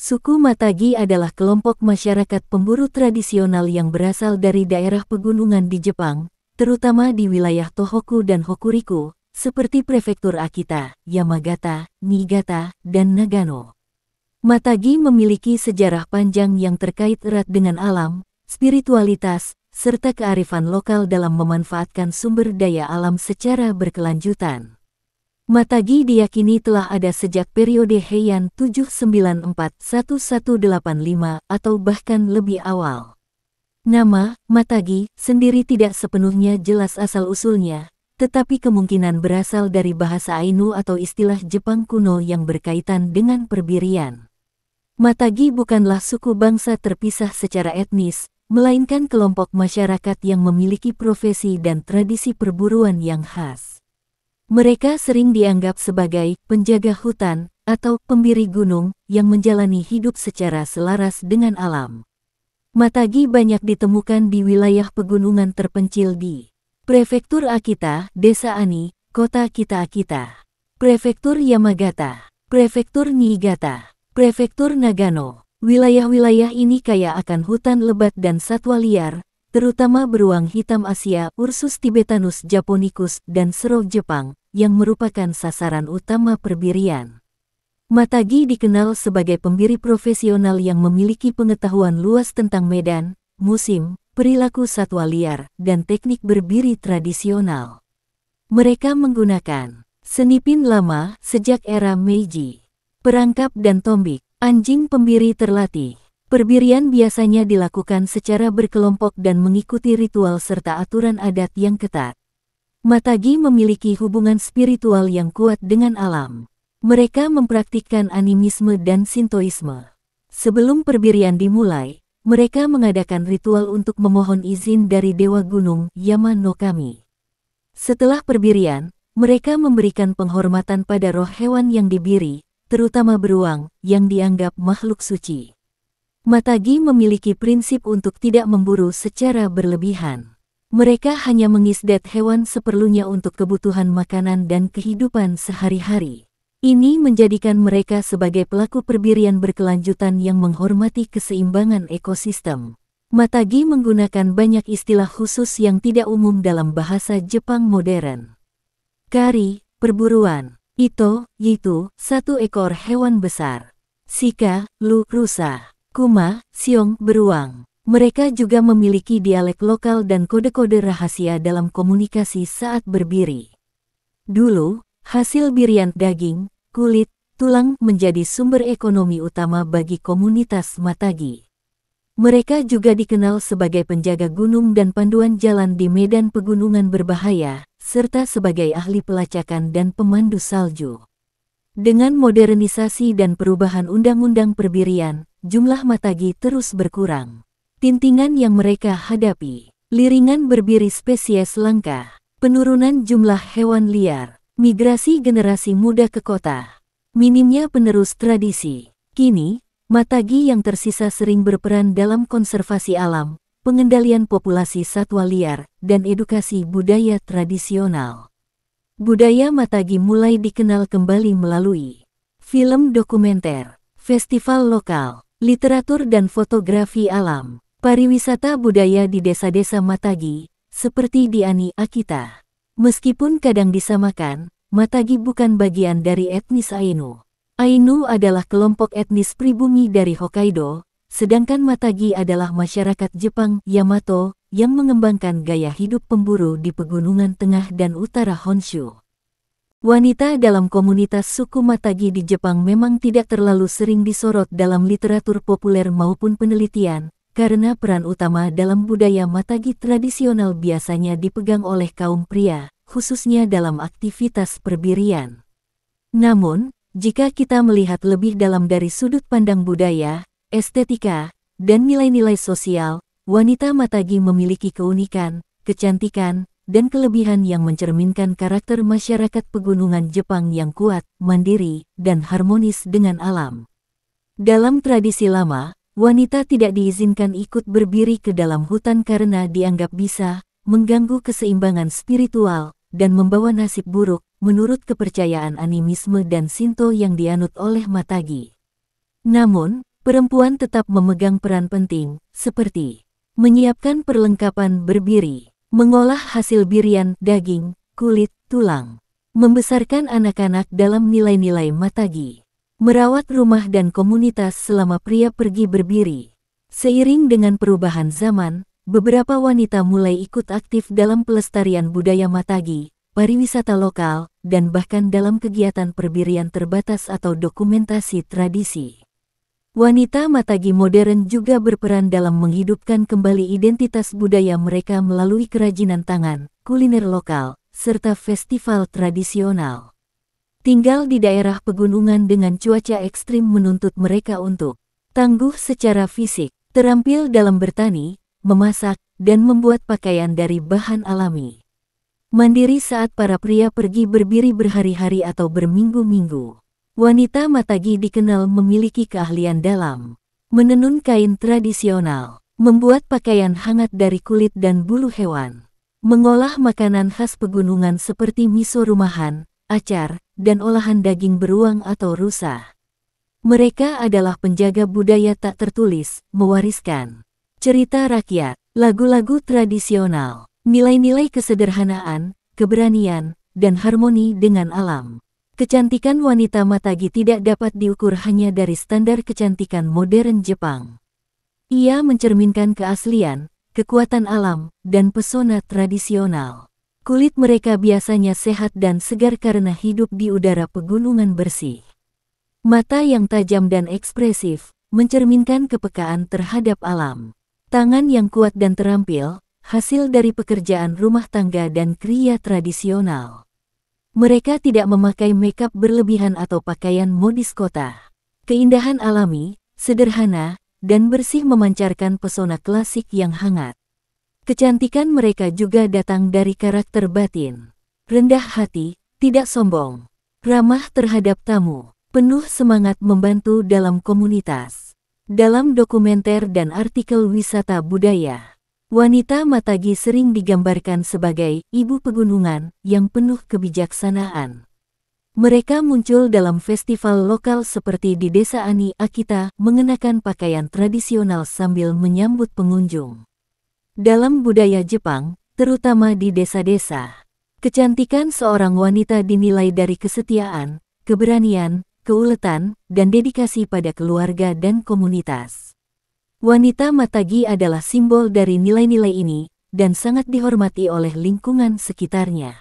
Suku Matagi adalah kelompok masyarakat pemburu tradisional yang berasal dari daerah pegunungan di Jepang, terutama di wilayah Tohoku dan Hokuriku, seperti prefektur Akita, Yamagata, Niigata, dan Nagano. Matagi memiliki sejarah panjang yang terkait erat dengan alam, spiritualitas, serta kearifan lokal dalam memanfaatkan sumber daya alam secara berkelanjutan. Matagi diyakini telah ada sejak periode Heian 794-1185 atau bahkan lebih awal. Nama, Matagi, sendiri tidak sepenuhnya jelas asal-usulnya, tetapi kemungkinan berasal dari bahasa Ainu atau istilah Jepang kuno yang berkaitan dengan perbirian. Matagi bukanlah suku bangsa terpisah secara etnis, melainkan kelompok masyarakat yang memiliki profesi dan tradisi perburuan yang khas. Mereka sering dianggap sebagai penjaga hutan atau pembiri gunung yang menjalani hidup secara selaras dengan alam. Matagi banyak ditemukan di wilayah pegunungan terpencil di Prefektur Akita, Desa Ani, Kota Kita-Akita, Prefektur Yamagata, Prefektur Niigata, Prefektur Nagano. Wilayah-wilayah ini kaya akan hutan lebat dan satwa liar, terutama beruang hitam Asia, Ursus tibetanus japonicus, dan serol Jepang, yang merupakan sasaran utama perbirian. Matagi dikenal sebagai pembiri profesional yang memiliki pengetahuan luas tentang medan, musim, perilaku satwa liar, dan teknik berbiri tradisional. Mereka menggunakan senipin lama sejak era Meiji, perangkap dan tombik, anjing pembiri terlatih. Perbirian biasanya dilakukan secara berkelompok dan mengikuti ritual serta aturan adat yang ketat. Matagi memiliki hubungan spiritual yang kuat dengan alam. Mereka mempraktikkan animisme dan Shintoisme. Sebelum perbirian dimulai, mereka mengadakan ritual untuk memohon izin dari Dewa Gunung Yama no Kami. Setelah perbirian, mereka memberikan penghormatan pada roh hewan yang dibiri, terutama beruang, yang dianggap makhluk suci. Matagi memiliki prinsip untuk tidak memburu secara berlebihan. Mereka hanya mengisdat hewan seperlunya untuk kebutuhan makanan dan kehidupan sehari-hari. Ini menjadikan mereka sebagai pelaku perbirian berkelanjutan yang menghormati keseimbangan ekosistem. Matagi menggunakan banyak istilah khusus yang tidak umum dalam bahasa Jepang modern. Kari, perburuan. Ito, yitu, satu ekor hewan besar. Shika, lu, rusa. Kuma, siong, beruang. Mereka juga memiliki dialek lokal dan kode-kode rahasia dalam komunikasi saat berbiri. Dulu, hasil birian daging, kulit, tulang menjadi sumber ekonomi utama bagi komunitas Matagi. Mereka juga dikenal sebagai penjaga gunung dan panduan jalan di medan pegunungan berbahaya, serta sebagai ahli pelacakan dan pemandu salju. Dengan modernisasi dan perubahan undang-undang perbirian, jumlah Matagi terus berkurang. Tintingan yang mereka hadapi, liringan berbiri spesies langka, penurunan jumlah hewan liar, migrasi generasi muda ke kota, minimnya penerus tradisi. Kini, Matagi yang tersisa sering berperan dalam konservasi alam, pengendalian populasi satwa liar, dan edukasi budaya tradisional. Budaya Matagi mulai dikenal kembali melalui film dokumenter, festival lokal, literatur dan fotografi alam. Pariwisata budaya di desa-desa Matagi, seperti di Ani, Akita. Meskipun kadang disamakan, Matagi bukan bagian dari etnis Ainu. Ainu adalah kelompok etnis pribumi dari Hokkaido, sedangkan Matagi adalah masyarakat Jepang Yamato yang mengembangkan gaya hidup pemburu di pegunungan tengah dan utara Honshu. Wanita dalam komunitas suku Matagi di Jepang memang tidak terlalu sering disorot dalam literatur populer maupun penelitian, karena peran utama dalam budaya Matagi tradisional biasanya dipegang oleh kaum pria, khususnya dalam aktivitas perbirian. Namun, jika kita melihat lebih dalam dari sudut pandang budaya, estetika, dan nilai-nilai sosial, wanita Matagi memiliki keunikan, kecantikan, dan kelebihan yang mencerminkan karakter masyarakat pegunungan Jepang yang kuat, mandiri, dan harmonis dengan alam. Dalam tradisi lama, wanita tidak diizinkan ikut berbiri ke dalam hutan karena dianggap bisa mengganggu keseimbangan spiritual dan membawa nasib buruk, menurut kepercayaan animisme dan Shinto yang dianut oleh Matagi. Namun, perempuan tetap memegang peran penting, seperti menyiapkan perlengkapan berbiri, mengolah hasil birian, daging, kulit, tulang, membesarkan anak-anak dalam nilai-nilai Matagi, merawat rumah dan komunitas selama pria pergi berbiri. Seiring dengan perubahan zaman, beberapa wanita mulai ikut aktif dalam pelestarian budaya Matagi, pariwisata lokal, dan bahkan dalam kegiatan perbirian terbatas atau dokumentasi tradisi. Wanita Matagi modern juga berperan dalam menghidupkan kembali identitas budaya mereka melalui kerajinan tangan, kuliner lokal, serta festival tradisional. Tinggal di daerah pegunungan dengan cuaca ekstrim menuntut mereka untuk tangguh secara fisik, terampil dalam bertani, memasak, dan membuat pakaian dari bahan alami. Mandiri saat para pria pergi berbiri berhari-hari atau berminggu-minggu. Wanita Matagi dikenal memiliki keahlian dalam menenun kain tradisional, membuat pakaian hangat dari kulit dan bulu hewan, mengolah makanan khas pegunungan seperti miso rumahan, acar, dan olahan daging beruang atau rusa. Mereka adalah penjaga budaya tak tertulis, mewariskan cerita rakyat, lagu-lagu tradisional, nilai-nilai kesederhanaan, keberanian, dan harmoni dengan alam. Kecantikan wanita Matagi tidak dapat diukur hanya dari standar kecantikan modern Jepang. Ia mencerminkan keaslian, kekuatan alam, dan pesona tradisional. Kulit mereka biasanya sehat dan segar karena hidup di udara pegunungan bersih. Mata yang tajam dan ekspresif, mencerminkan kepekaan terhadap alam. Tangan yang kuat dan terampil, hasil dari pekerjaan rumah tangga dan kriya tradisional. Mereka tidak memakai makeup berlebihan atau pakaian modis kota. Keindahan alami, sederhana, dan bersih memancarkan pesona klasik yang hangat. Kecantikan mereka juga datang dari karakter batin. Rendah hati, tidak sombong. Ramah terhadap tamu, penuh semangat membantu dalam komunitas. Dalam dokumenter dan artikel wisata budaya, wanita Matagi sering digambarkan sebagai ibu pegunungan yang penuh kebijaksanaan. Mereka muncul dalam festival lokal seperti di Desa Ani, Akita, mengenakan pakaian tradisional sambil menyambut pengunjung. Dalam budaya Jepang, terutama di desa-desa, kecantikan seorang wanita dinilai dari kesetiaan, keberanian, keuletan, dan dedikasi pada keluarga dan komunitas. Wanita Matagi adalah simbol dari nilai-nilai ini, dan sangat dihormati oleh lingkungan sekitarnya.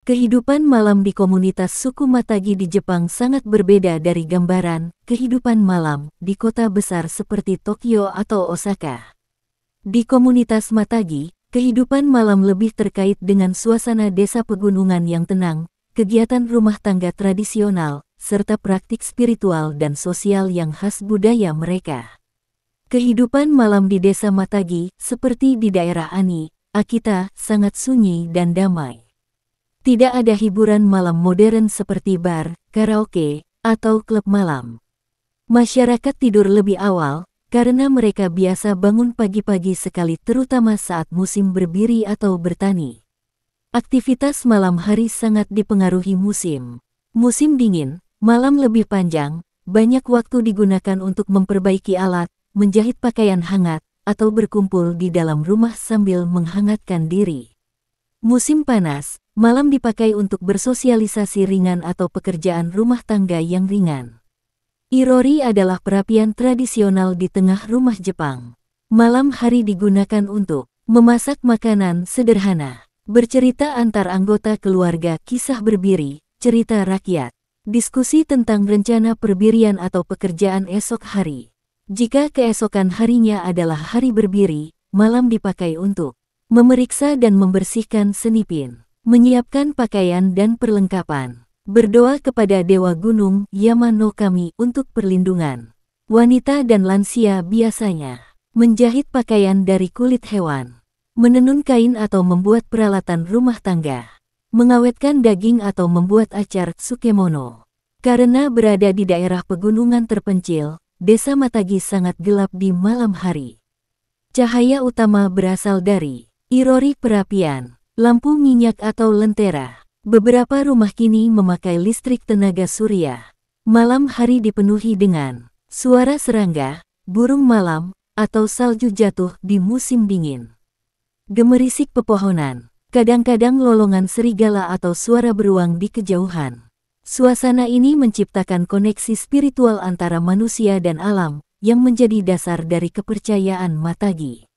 Kehidupan malam di komunitas suku Matagi di Jepang sangat berbeda dari gambaran kehidupan malam di kota besar seperti Tokyo atau Osaka. Di komunitas Matagi, kehidupan malam lebih terkait dengan suasana desa pegunungan yang tenang, kegiatan rumah tangga tradisional, serta praktik spiritual dan sosial yang khas budaya mereka. Kehidupan malam di desa Matagi, seperti di daerah Ani, Akita, sangat sunyi dan damai. Tidak ada hiburan malam modern seperti bar, karaoke, atau klub malam. Masyarakat tidur lebih awal, karena mereka biasa bangun pagi-pagi sekali terutama saat musim berbiri atau bertani. Aktivitas malam hari sangat dipengaruhi musim. Musim dingin, malam lebih panjang, banyak waktu digunakan untuk memperbaiki alat, menjahit pakaian hangat, atau berkumpul di dalam rumah sambil menghangatkan diri. Musim panas, malam dipakai untuk bersosialisasi ringan atau pekerjaan rumah tangga yang ringan. Irori adalah perapian tradisional di tengah rumah Jepang. Malam hari digunakan untuk memasak makanan sederhana, bercerita antar anggota keluarga, kisah berbiri, cerita rakyat, diskusi tentang rencana perbirian atau pekerjaan esok hari. Jika keesokan harinya adalah hari berbiri, malam dipakai untuk memeriksa dan membersihkan senipin, menyiapkan pakaian dan perlengkapan, berdoa kepada Dewa Gunung Yama no Kami untuk perlindungan. Wanita dan lansia biasanya menjahit pakaian dari kulit hewan, menenun kain atau membuat peralatan rumah tangga, mengawetkan daging atau membuat acar tsukemono. Karena berada di daerah pegunungan terpencil, Desa Matagi sangat gelap di malam hari. Cahaya utama berasal dari irori perapian, lampu minyak atau lentera. Beberapa rumah kini memakai listrik tenaga surya. Malam hari dipenuhi dengan Suara serangga, burung malam, atau salju jatuh di musim dingin. Gemerisik pepohonan, kadang-kadang lolongan serigala atau suara beruang di kejauhan. Suasana ini menciptakan koneksi spiritual antara manusia dan alam, yang menjadi dasar dari kepercayaan Matagi.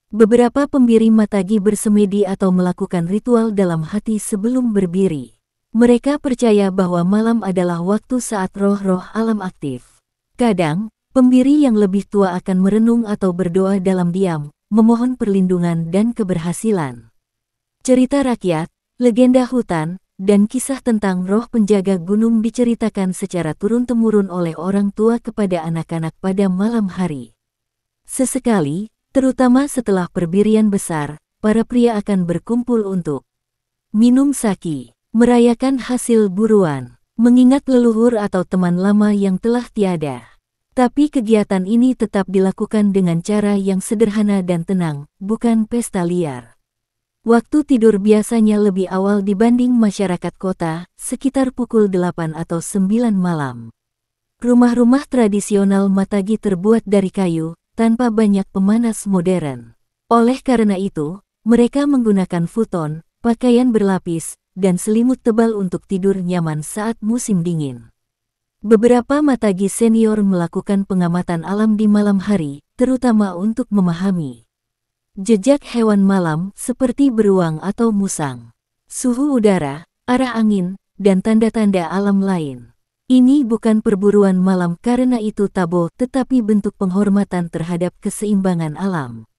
Beberapa pembiri Matagi bersemedi atau melakukan ritual dalam hati sebelum berbiri. Mereka percaya bahwa malam adalah waktu saat roh-roh alam aktif. Kadang, pembiri yang lebih tua akan merenung atau berdoa dalam diam, memohon perlindungan dan keberhasilan. Cerita rakyat, legenda hutan, dan kisah tentang roh penjaga gunung diceritakan secara turun-temurun oleh orang tua kepada anak-anak pada malam hari. Sesekali, terutama setelah perbirian besar, para pria akan berkumpul untuk minum sake, merayakan hasil buruan, mengingat leluhur atau teman lama yang telah tiada. Tapi kegiatan ini tetap dilakukan dengan cara yang sederhana dan tenang, bukan pesta liar. Waktu tidur biasanya lebih awal dibanding masyarakat kota, sekitar pukul 8 atau 9 malam. Rumah-rumah tradisional Matagi terbuat dari kayu, tanpa banyak pemanas modern. Oleh karena itu, mereka menggunakan futon, pakaian berlapis, dan selimut tebal untuk tidur nyaman saat musim dingin. Beberapa Matagi senior melakukan pengamatan alam di malam hari, terutama untuk memahami jejak hewan malam seperti beruang atau musang, suhu udara, arah angin, dan tanda-tanda alam lain. Ini bukan perburuan malam karena itu tabu, tetapi bentuk penghormatan terhadap keseimbangan alam.